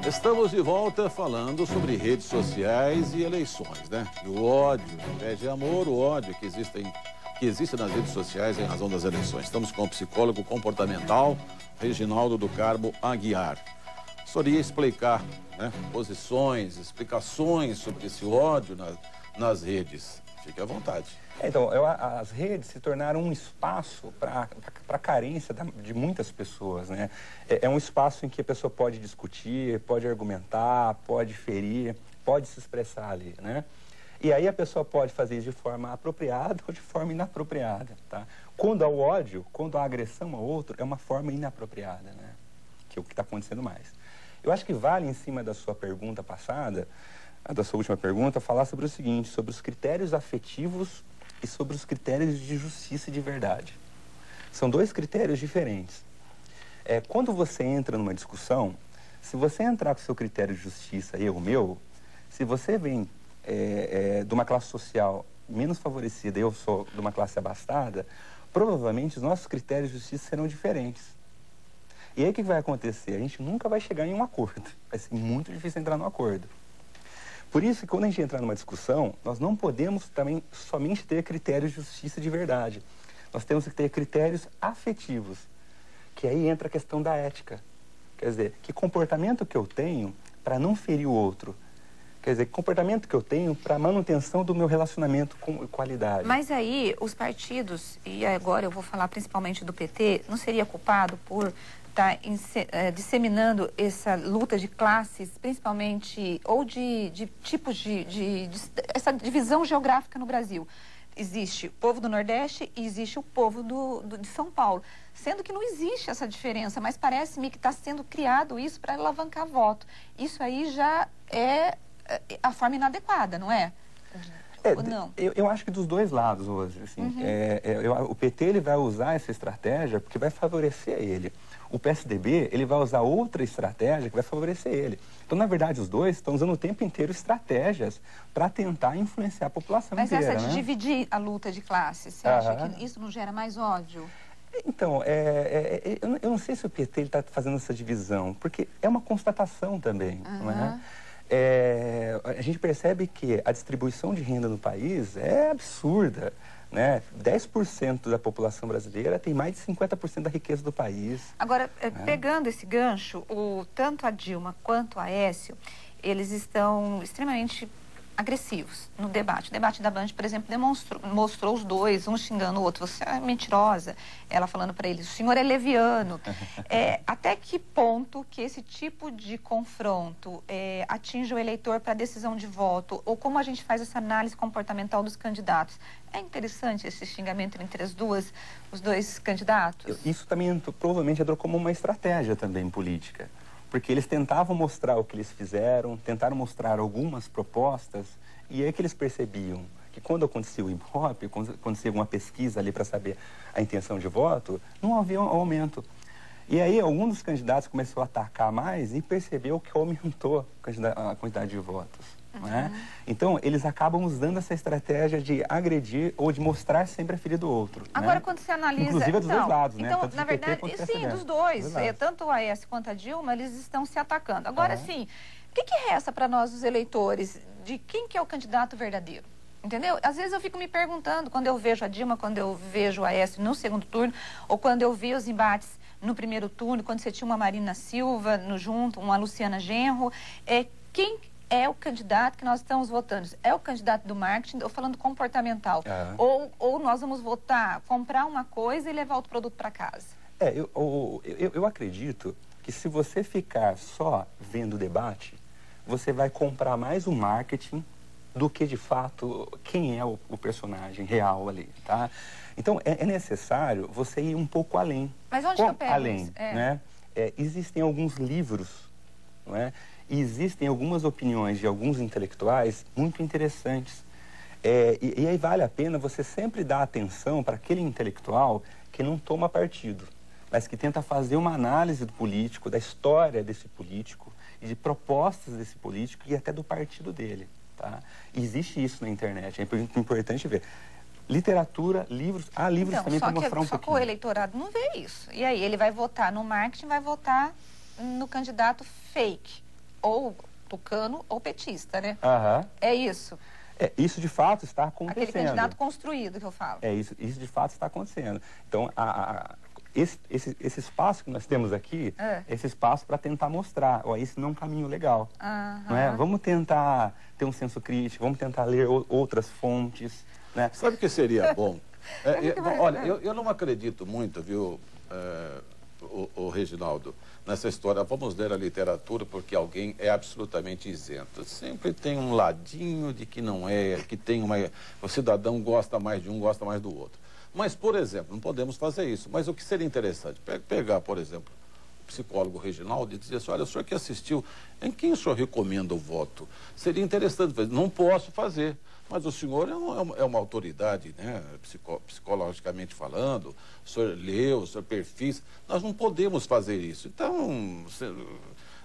Estamos de volta falando sobre redes sociais e eleições, né? E o ódio, ao invés de amor, o ódio que existe nas redes sociais em razão das eleições. Estamos com o psicólogo comportamental Reginaldo do Carmo Aguiar. O senhor ia explicar, né, posições, explicações sobre esse ódio nas redes. Fique à vontade. Então, as redes se tornaram um espaço para a carência de muitas pessoas, né? É um espaço em que a pessoa pode discutir, pode argumentar, pode ferir, pode se expressar ali, né? E aí a pessoa pode fazer isso de forma apropriada ou de forma inapropriada, tá? Quando há o ódio, quando há agressão ao outro, é uma forma inapropriada, né? Que é o que está acontecendo mais. Eu acho que vale, em cima da sua pergunta passada, da sua última pergunta, falar sobre o seguinte, sobre os critérios afetivos e sobre os critérios de justiça e de verdade. São dois critérios diferentes. Quando você entra numa discussão, se você entrar com o seu critério de justiça e o meu, se você vem de uma classe social menos favorecida e eu sou de uma classe abastada, provavelmente os nossos critérios de justiça serão diferentes. E aí o que vai acontecer? A gente nunca vai chegar em um acordo. Vai ser muito difícil entrar num acordo. Por isso que quando a gente entrar numa discussão, nós não podemos também somente ter critérios de justiça de verdade. Nós temos que ter critérios afetivos, que aí entra a questão da ética. Quer dizer, que comportamento que eu tenho para não ferir o outro? Quer dizer, que comportamento que eu tenho para a manutenção do meu relacionamento com qualidade? Mas aí, os partidos, e agora eu vou falar principalmente do PT, não seria culpado por estar disseminando essa luta de classes, principalmente, ou de tipos essa divisão geográfica no Brasil? Existe o povo do Nordeste e existe o povo de São Paulo. Sendo que não existe essa diferença, mas parece-me que está sendo criado isso para alavancar voto. Isso aí já é a forma inadequada, não é? Ou não? Eu acho que dos dois lados hoje. Assim, o PT ele vai usar essa estratégia porque vai favorecer ele. O PSDB ele vai usar outra estratégia que vai favorecer ele. Então, na verdade, os dois estão usando o tempo inteiro estratégias para tentar influenciar a população inteira. Mas essa de dividir a luta de classes, você acha que isso não gera mais ódio? Então, eu não sei se o PT está fazendo essa divisão, porque é uma constatação também, não é? A gente percebe que a distribuição de renda no país é absurda, né? 10% da população brasileira tem mais de 50% da riqueza do país. Agora, pegando esse gancho, tanto a Dilma quanto a Aécio, eles estão extremamente agressivos no debate. O debate da Band, por exemplo, mostrou os dois, um xingando o outro. Você é mentirosa. Ela falando para eles, o senhor é leviano. Até que ponto que esse tipo de confronto atinge o eleitor para decisão de voto? Ou como a gente faz essa análise comportamental dos candidatos? É interessante esse xingamento entre os dois candidatos? Isso também provavelmente entrou como uma estratégia também política. Porque eles tentavam mostrar o que eles fizeram, tentaram mostrar algumas propostas, e é que eles percebiam que quando acontecia o Ibope, quando acontecia uma pesquisa ali para saber a intenção de voto, não havia um aumento. E aí algum dos candidatos começou a atacar mais e percebeu que aumentou a quantidade de votos. Né? Então, eles acabam usando essa estratégia de agredir ou de mostrar sempre a ferida do outro. Agora, né? quando você analisa... Inclusive, é dos dois lados, né? Então, Tanto na verdade, sim, dos dois. Tanto o Aécio quanto a Dilma, eles estão se atacando. Agora, sim, o que resta para nós, os eleitores, de quem que é o candidato verdadeiro? Entendeu? Às vezes eu fico me perguntando, quando eu vejo a Dilma, quando eu vejo o Aécio no segundo turno, ou quando eu vi os embates no primeiro turno, quando você tinha uma Marina Silva junto, uma Luciana Genro, quem é o candidato que nós estamos votando? É o candidato do marketing, ou falando comportamental? Ou nós vamos votar, comprar uma coisa e levar outro produto para casa? Eu acredito que se você ficar só vendo o debate, você vai comprar mais o marketing do que, de fato, quem é o personagem real ali, tá? Então, é necessário você ir um pouco além. Mas onde que eu pego isso? Né? Existem alguns livros, não é? E existem algumas opiniões de alguns intelectuais muito interessantes. E aí vale a pena você sempre dar atenção para aquele intelectual que não toma partido, mas que tenta fazer uma análise do político, da história desse político, e de propostas desse político e até do partido dele. Tá? E existe isso na internet, é importante ver. Literatura, livros, há livros então, também para mostrar um pouquinho. Só que o eleitorado não vê isso. E aí ele vai votar no marketing, vai votar no candidato fake. ou tucano ou petista, né? É isso. Isso de fato está acontecendo. Aquele candidato construído que eu falo. Isso de fato está acontecendo. Então, esse espaço que nós temos aqui, esse espaço para tentar mostrar, esse não é um caminho legal. Não é? Vamos tentar ter um senso crítico, vamos tentar ler outras fontes. Né? Sabe o que seria bom? Olha, eu não acredito muito, viu, o Reginaldo, nessa história, vamos ler a literatura porque alguém é absolutamente isento. Sempre tem um ladinho de que não é, que tem o cidadão gosta mais de um, gosta mais do outro. Mas, por exemplo, não podemos fazer isso. Mas o que seria interessante? Pegar, por exemplo, o psicólogo Reginaldo e dizer assim, olha, o senhor que assistiu, em quem o senhor recomenda o voto? Seria interessante fazer. Não posso fazer. Mas o senhor é uma autoridade, né, psicologicamente falando, o senhor leu, o senhor perfis, nós não podemos fazer isso. Então,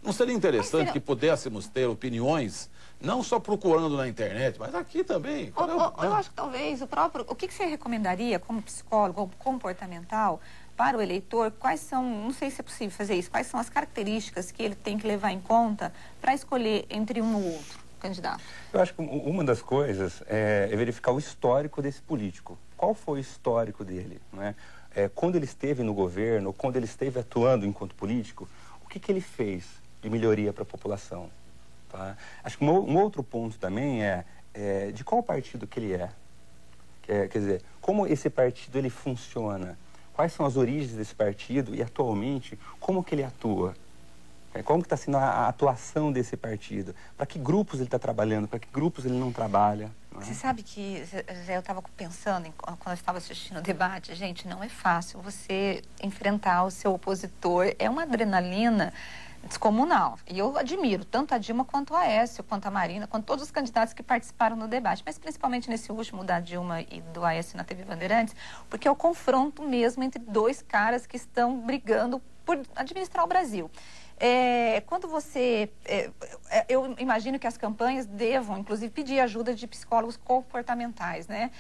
não seria interessante que pudéssemos ter opiniões, não só procurando na internet, mas aqui também? Eu acho que talvez o que você recomendaria como psicólogo ou comportamental para o eleitor, quais são, não sei se é possível fazer isso, quais são as características que ele tem que levar em conta para escolher entre um ou outro candidato? Eu acho que uma das coisas é verificar o histórico desse político. Qual foi o histórico dele? Não é? Quando ele esteve no governo, quando ele esteve atuando enquanto político, o que ele fez de melhoria para a população? Tá? Acho que um outro ponto também é de qual partido que ele é. Quer dizer, como esse partido ele funciona? Quais são as origens desse partido e, atualmente, como que ele atua? Como que está sendo a atuação desse partido? Para que grupos ele está trabalhando? Para que grupos ele não trabalha? Não é? Você sabe que eu estava pensando, quando eu estava assistindo o debate, gente, não é fácil você enfrentar o seu opositor. É uma adrenalina descomunal. E eu admiro tanto a Dilma quanto a Aécio, quanto a Marina, quanto todos os candidatos que participaram no debate, mas principalmente nesse último da Dilma e do Aécio na TV Bandeirantes, porque é o confronto mesmo entre dois caras que estão brigando por administrar o Brasil. Quando você... eu imagino que as campanhas devam, inclusive, pedir ajuda de psicólogos comportamentais, né?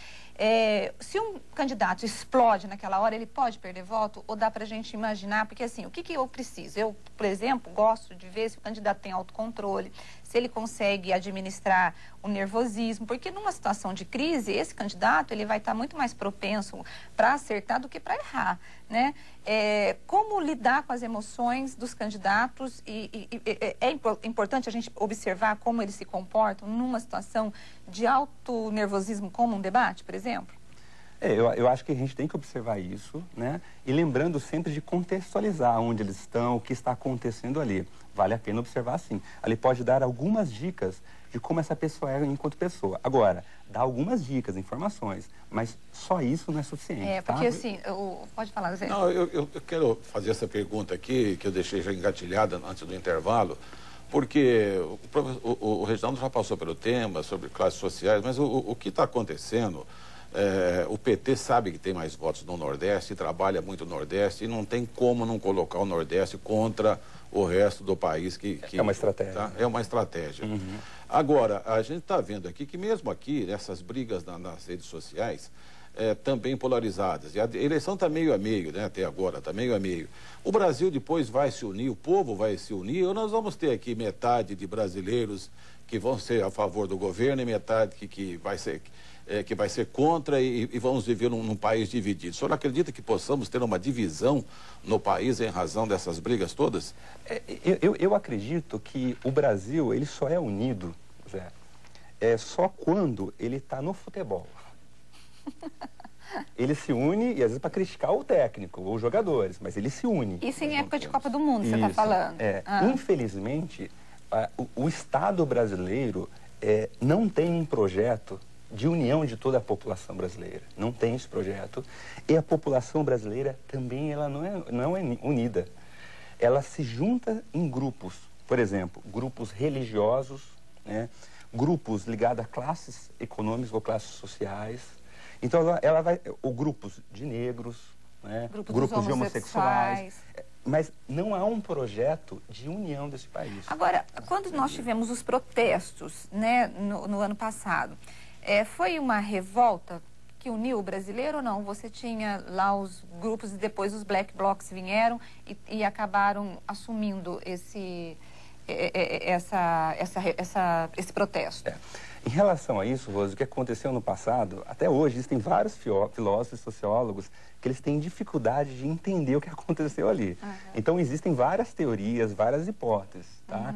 Se um candidato explode naquela hora, ele pode perder voto? Ou dá pra gente imaginar? Porque, assim, o que eu preciso? Eu, por exemplo, gosto de ver se o candidato tem autocontrole, se ele consegue administrar o nervosismo, porque numa situação de crise, esse candidato ele vai estar muito mais propenso para acertar do que para errar, né? Como lidar com as emoções dos candidatos é importante a gente observar como eles se comportam numa situação de alto nervosismo, como um debate, por exemplo? Eu acho que a gente tem que observar isso, né? E lembrando sempre de contextualizar onde eles estão, o que está acontecendo ali. Vale a pena observar, sim. Ali pode dar algumas dicas de como essa pessoa é enquanto pessoa. Agora, dá algumas dicas, informações, mas só isso não é suficiente, porque assim, pode falar, Zé. Não, eu quero fazer essa pergunta aqui, que eu deixei já engatilhada antes do intervalo, porque o Reginaldo já passou pelo tema sobre classes sociais, mas o que está acontecendo, o PT sabe que tem mais votos no Nordeste, trabalha muito no Nordeste, e não tem como não colocar o Nordeste contra o resto do país. É uma estratégia. Tá? É uma estratégia. Uhum. Agora, a gente está vendo aqui que mesmo aqui, nessas brigas nas redes sociais, também polarizadas. E a eleição está meio a meio, né? Até agora, está meio a meio. O Brasil depois vai se unir, o povo vai se unir, ou nós vamos ter aqui metade de brasileiros que vão ser a favor do governo e metade que vai ser contra e vamos viver num país dividido. O senhor acredita que possamos ter uma divisão no país em razão dessas brigas todas? Eu acredito que o Brasil ele só é unido, Zé, só quando ele está no futebol. Ele se une, e às vezes para criticar o técnico, ou os jogadores, mas ele se une. Isso em época de Copa do Mundo, você está falando? Infelizmente, o Estado brasileiro não tem um projeto de união de toda a população brasileira. Não tem esse projeto. E a população brasileira também ela não é unida. Ela se junta em grupos. Por exemplo, grupos religiosos, né? Grupos ligados a classes econômicas ou classes sociais. Então, ela vai... Ou grupos de negros, né? Grupos de homossexuais. Mas não há um projeto de união desse país. Agora, quando nós tivemos os protestos, né, no ano passado, foi uma revolta que uniu o brasileiro ou não? Você tinha lá os grupos e depois os black blocs vieram e acabaram assumindo esse protesto? Em relação a isso, Rose, o que aconteceu no passado, até hoje, existem vários filósofos e sociólogos que eles têm dificuldade de entender o que aconteceu ali. Então, existem várias teorias, várias hipóteses, tá?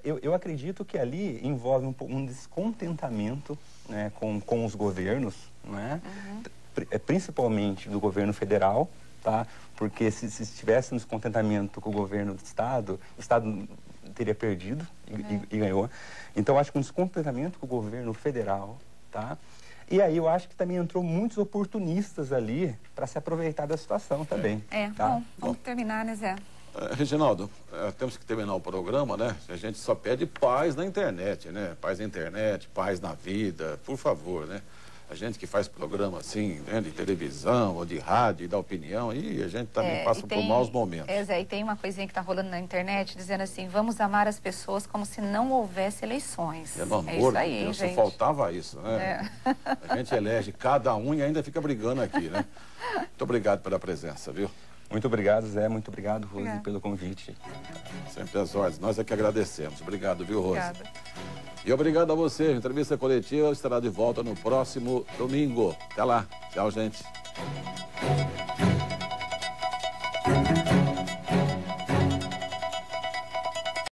Eu acredito que ali envolve um descontentamento, né, com os governos, né? Principalmente do governo federal, tá? Porque se estivesse um descontentamento com o governo do Estado, o Estado teria perdido e ganhou. Então, acho que um descontentamento com o governo federal, tá? E aí eu acho que também entrou muitos oportunistas ali para se aproveitar da situação também. Tá? Bom, vamos terminar, né, Zé? Reginaldo, temos que terminar o programa, né? A gente só pede paz na internet, né? Paz na internet, paz na vida, por favor, né? A gente que faz programa assim, né, de televisão ou de rádio e dá opinião, e a gente também passa por maus momentos. Zé, e tem uma coisinha que está rolando na internet dizendo assim, vamos amar as pessoas como se não houvesse eleições. Pelo amor de Deus, gente. Só faltava isso, né? A gente elege cada um e ainda fica brigando aqui, né? Muito obrigado pela presença, viu? Muito obrigado, Zé. Muito obrigado, Rose, pelo convite. Sempre às ordens. Nós é que agradecemos. Obrigado, viu, Rose? Obrigada. E obrigado a você. A entrevista coletiva estará de volta no próximo domingo. Até lá. Tchau, gente.